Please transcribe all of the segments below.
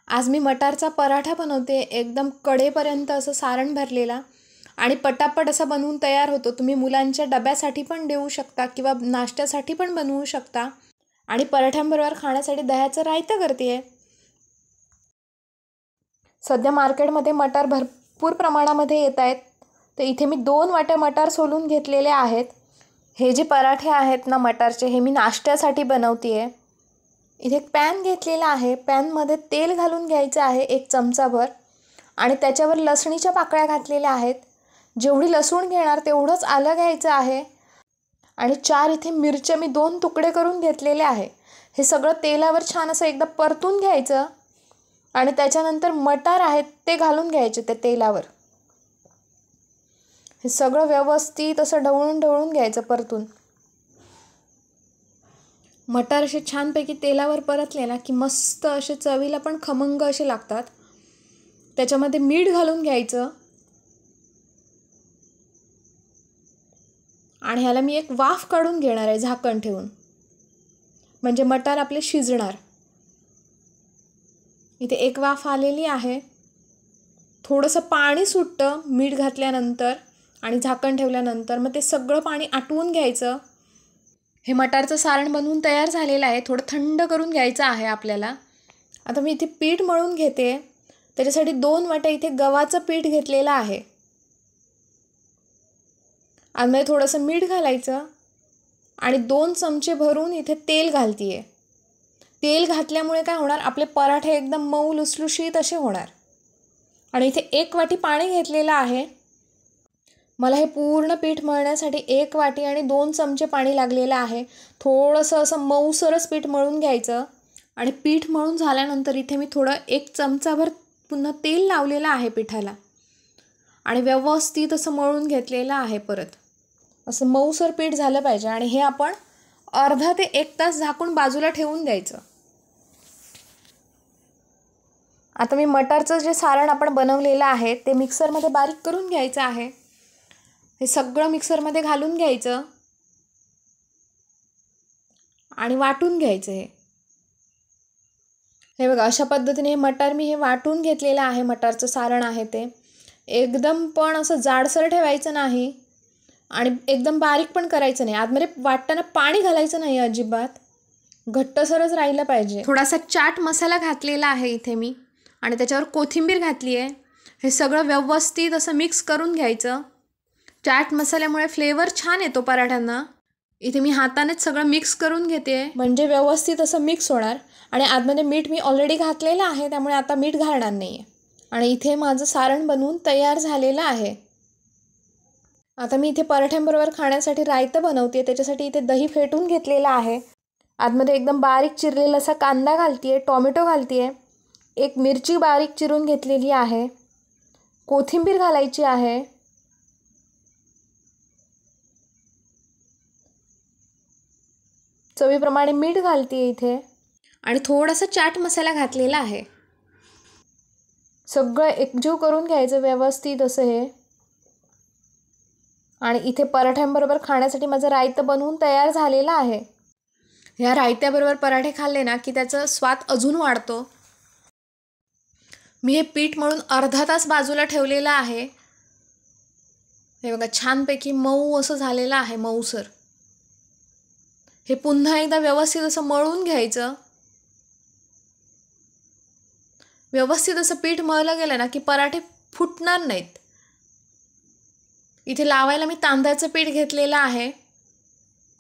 आज मी मटारचा पराठा बनवते, एकदम कडेपर्यंत असं सारण भरलेला आणि पटापट असा बनवून तयार होतो. तुम्ही मुलांच्या डब्यासाठी पण देऊ शकता किंवा नाश्त्यासाठी पण बनवू शकता. आणि पराठ्यांबरोबर खाण्यासाठी दह्याचं रायतं करते. सध्या मार्केटमध्ये मटार भरपूर प्रमाणामध्ये येत आहेत, तर इथे मी 2 वाट्या मटार सोलून घेतलेले आहेत. हे जे पराठे आहेत ना मटारचे, हे मी नाश्त्यासाठी बनवते आहे. इथे एक पॅन घेतलेला आहे. पॅनमध्ये तेल घालून घ्यायचं आहे 1 चमचाभर आणि त्याच्यावर लसणीच्या पाकळ्या घातलेल्या आहेत. जेवढी लसूण घेणार तेवढंच आलं घ्यायचं आहे आणि 4 इथे मिरच्या मी 2 तुकडे करून घेतलेले आहे. हे सगळं तेलावर छान असं एकदा परतून घ्यायचं आणि त्याच्यानंतर मटार आहेत ते घालून घ्यायचे त्या तेलावर. हे सगळं व्यवस्थित असं ढवळून घ्यायचं परतून. मटार असे छानपैकी तेलावर परतले ना की मस्त असे चवीला पण खमंग असे लागतात. त्याच्यामध्ये मीठ घालून घ्यायचं आणि ह्याला मी एक वाफ काढून घेणार आहे झाकण ठेवून, म्हणजे मटार आपले शिजणार. इथे एक वाफ आलेली आहे. थोडंसं पाणी सुटतं मीठ घातल्यानंतर आणि झाकण ठेवल्यानंतर. मग ते सगळं पाणी आटवून घ्यायचं. हे मटारचं सारण बनवून तयार झालेलं आहे. थोडं थंड करून घ्यायचं आहे आपल्याला. आता मी इथे पीठ मळून घेते. त्याच्यासाठी 2 वाट्या इथे गव्हाचं पीठ घेतलेलं आहे. आतमध्ये थोडंसं मीठ घालायचं आणि 2 चमचे भरून इथे तेल घालते आहे. तेल घातल्यामुळे काय होणार, आपले पराठे एकदम मऊ लुसलुशीत असे होणार. आणि इथे 1 वाटी पाणी घेतलेलं आहे. मला हे पूर्ण पीठ मळण्यासाठी 1 वाटी आणि 2 चमचे पाणी लागलेलं आहे. थोडंसं असं मऊसरच पीठ मळून घ्यायचं आणि पीठ मळून झाल्यानंतर इथे मी थोडं 1 चमचाभर पुन्हा तेल लावलेलं आहे पिठाला आणि व्यवस्थित असं मळून घेतलेलं आहे. परत असं मऊसर पीठ झालं पाहिजे आणि हे आपण अर्धा ते 1 तास झाकून बाजूला ठेवून द्यायचं. आता मी मटारचं जे सारण आपण बनवलेलं आहे ते मिक्सरमध्ये बारीक करून घ्यायचं आहे. हे सगळं मिक्सरमध्ये घालून घ्यायचं आणि वाटून घ्यायचं. हे बघा, अशा पद्धतीने हे मटार मी वाटून घेतलेलं आहे. मटारचं सारण आहे ते एकदम पण असं जाडसर ठेवायचं नाही आणि एकदम बारीक पण करायचं नाही. आतमध्ये वाटताना पाणी घालायचं नाही अजिबात, घट्टसरच राहिलं पाहिजे. थोडासा चाट मसाला घातलेला आहे इथे मी आणि त्याच्यावर कोथिंबीर घातली आहे. हे सगळं व्यवस्थित असं मिक्स करून घ्यायचं. चाट मसाल्यामुळे फ्लेवर छान येतो पराठ्यांना. इथे मी हातानेच सगळं मिक्स करून घेते, म्हणजे व्यवस्थित असं मिक्स होणार. आणि आतमध्ये मीठ मी ऑलरेडी घातलेलं आहे, त्यामुळे आता मीठ घालणार नाही आहे. आणि इथे माझं सारण बनवून तयार झालेलं आहे. आता मी इथे पराठ्यांबरोबर खाण्यासाठी रायतं बनवते. त्याच्यासाठी इथे दही फेटून घेतलेलं आहे. आतमध्ये एकदम बारीक चिरलेला असा कांदा घालते आहे, टोमॅटो घालते आहे, 1 मिरची बारीक चिरून घेतलेली आहे, कोथिंबीर घालायची आहे, चवीप्रमाणे मीठ घालते इथे आणि थोडासा चाट मसाला घातलेला आहे. सगळं एकजीव करून घ्यायचं व्यवस्थित असं हे. आणि इथे पराठ्यांबरोबर खाण्यासाठी माझं रायतं बनवून तयार झालेलं आहे. ह्या रायत्याबरोबर पराठे खाल्ले ना की त्याचा स्वाद अजून वाढतो. मी हे पीठ मळून अर्धा तास बाजूला ठेवलेलं आहे. हे बघा, छानपैकी मऊ असं झालेलं आहे, मऊसर. हे पुन्हा एकदा व्यवस्थित असं मळून घ्यायचं. व्यवस्थित असं पीठ मळलं गेलं ना की पराठे फुटणार नाहीत. इथे लावायला मी तांदळाचं पीठ घेतलेलं आहे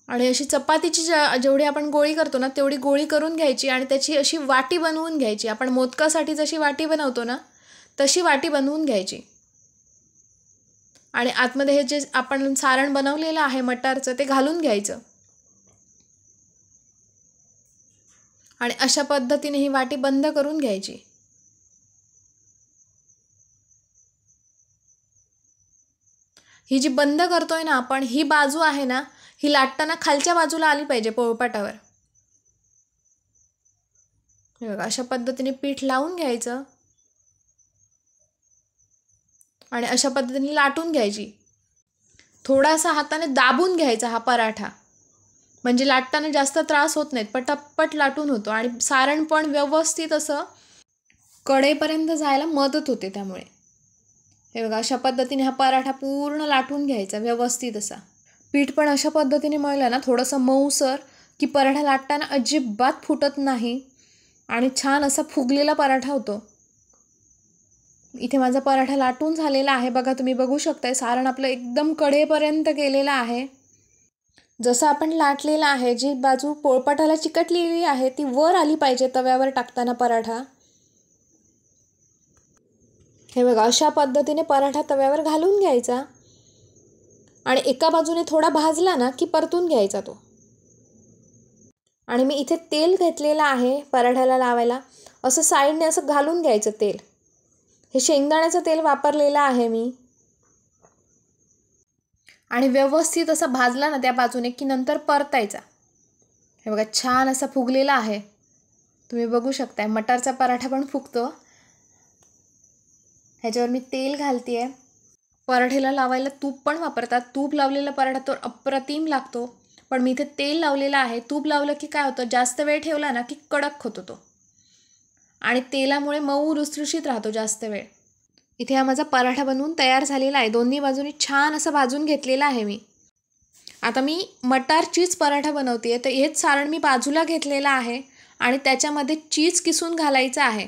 आणि अशी चपातीची जेवढी आपण गोळी करतो ना तेवढी गोळी करून घ्यायची आणि त्याची अशी वाटी बनवून घ्यायची. आपण मोदकासाठी जशी वाटी बनवतो ना तशी वाटी बनवून घ्यायची आणि आतमध्ये हे जे आपण सारण बनवलेलं आहे मटारचं ते घालून घ्यायचं आणि अशा पद्धतीने ही वाटी बंद करून घ्यायची. ही जी बंद करतोय ना आपण, ही बाजू आहे ना ही लाटताना खालच्या बाजूला आली पाहिजे पोळपाटावर. हे बघा, अशा पद्धतीने पीठ लावून घ्यायचं आणि अशा पद्धतीने लाटून घ्यायची. थोडासा हाताने दाबून घ्यायचा हा पराठा, म्हणजे लाटताना जास्त त्रास होत नाहीत, पटापट लाटून होतो आणि सारण पण व्यवस्थित असं कडेपर्यंत जायला मदत होते त्यामुळे. हे बघा, अशा पद्धतीने हा पराठा पूर्ण लाटून घ्यायचा व्यवस्थित असा. पीठ पण अशा पद्धतीने मळलं ना थोडंसं मऊसर, की पराठा लाटताना अजिबात फुटत नाही आणि छान असा फुगलेला पराठा होतो. इथे माझा पराठा लाटून झालेला आहे. बघा, तुम्ही बघू शकताय सारण आपलं एकदम कडेपर्यंत गेलेलं आहे. जसं आपण लाटलेलं आहे, जी बाजू पोळपाटाला चिकटलेली आहे ती वर आली पाहिजे तव्यावर टाकताना पराठा. हे बघा, अशा पद्धतीने पराठा तव्यावर घालून घ्यायचा आणि एका बाजूने थोडा भाजला ना की परतून घ्यायचा तो. आणि मी इथे तेल घेतलेलं आहे पराठ्याला लावायला. असं साईडने असं घालून घ्यायचं तेल. हे शेंगदाण्याचं तेल वापरलेलं आहे मी. आणि व्यवस्थित असा भाजला ना त्या बाजूने की नंतर परतायचा. हे बघा, छान असा फुगलेला आहे. तुम्ही बघू शकताय मटारचा पराठा पण फुगतो. ह्याच्यावर मी तेल घालते. पराठ्याला लावायला तूप पण वापरतात. तूप लावलेला पराठा तो अप्रतिम लागतो. पण मी इथे तेल लावलेलं आहे. तूप लावलं की काय होतं, जास्त वेळ ठेवला ना की कडक होतो तो आणि तेलामुळे मऊ लुसलुशीत राहतो जास्त वेळ. इथे हा माझा पराठा बनवून तयार झालेला आहे. दोन्ही बाजूनी छान असं भाजून घेतलेला आहे मी. आता मी मटार चीज पराठा बनवते. तर हेच सारण मी बाजूला घेतलेलं आहे आणि त्याच्यामध्ये चीज किसून घालायचं आहे.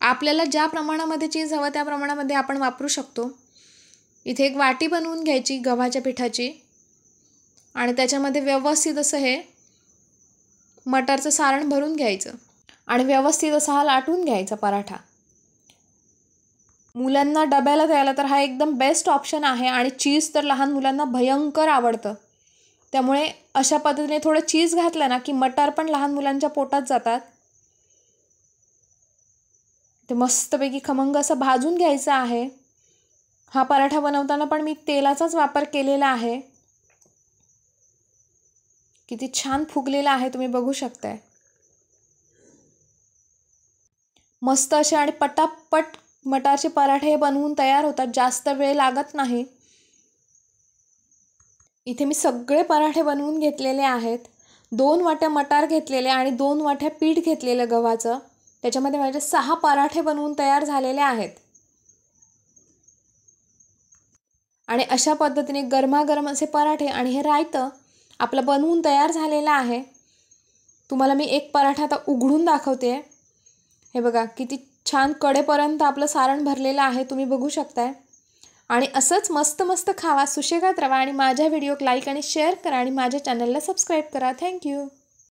आपल्याला ज्या प्रमाणामध्ये चीज हवं त्या प्रमाणामध्ये आपण वापरू शकतो. इथे एक वाटी बनवून घ्यायची गव्हाच्या पिठाची आणि त्याच्यामध्ये व्यवस्थित असं हे मटारचं सारण भरून घ्यायचं आणि व्यवस्थित असा हा लाटून घ्यायचा पराठा. मुलांना डब्याला द्यायला तर हा एकदम बेस्ट ऑप्शन आहे. आणि चीज तर लहान मुलांना भयंकर आवडतं. त्यामुळे अशा पद्धतीने थोडं चीज घातलं ना की मटार पण लहान मुलांच्या पोटात जातात. ते मस्तपैकी खमंग असं भाजून घ्यायचं आहे. हा पराठा बनवताना पण मी तेलाचाच वापर केलेला आहे. किती छान फुगलेला आहे तुम्ही बघू शकताय. मस्त असे आणि पटापट मटारचे पराठे बनवून तयार होतात. जास्त वेळ लागत नाही. इथे मी सगळे पराठे बनवून घेतलेले आहेत. 2 वाट्या मटार घेतलेले आणि 2 वाट्या पीठ घेतलेलं गव्हाचं. त्याच्यामध्ये माझे 6 पराठे बनवून तयार झालेले आहेत. आणि अशा पद्धतीने गरमागरम असे पराठे आणि हे रायतं आपलं बनवून तयार झालेलं आहे. तुम्हाला मी एक पराठा आता उघडून दाखवते. हे बघा, किती छान कडेपर्यंत आपलं सारण भरलेलं आहे. तुम्ही बघू शकताय. आणि असंच मस्त मस्त खावा, सुशेगात राहा आणि माझ्या व्हिडिओक लाईक आणि शेअर करा आणि माझ्या चॅनलला सबस्क्राईब करा. थँक्यू.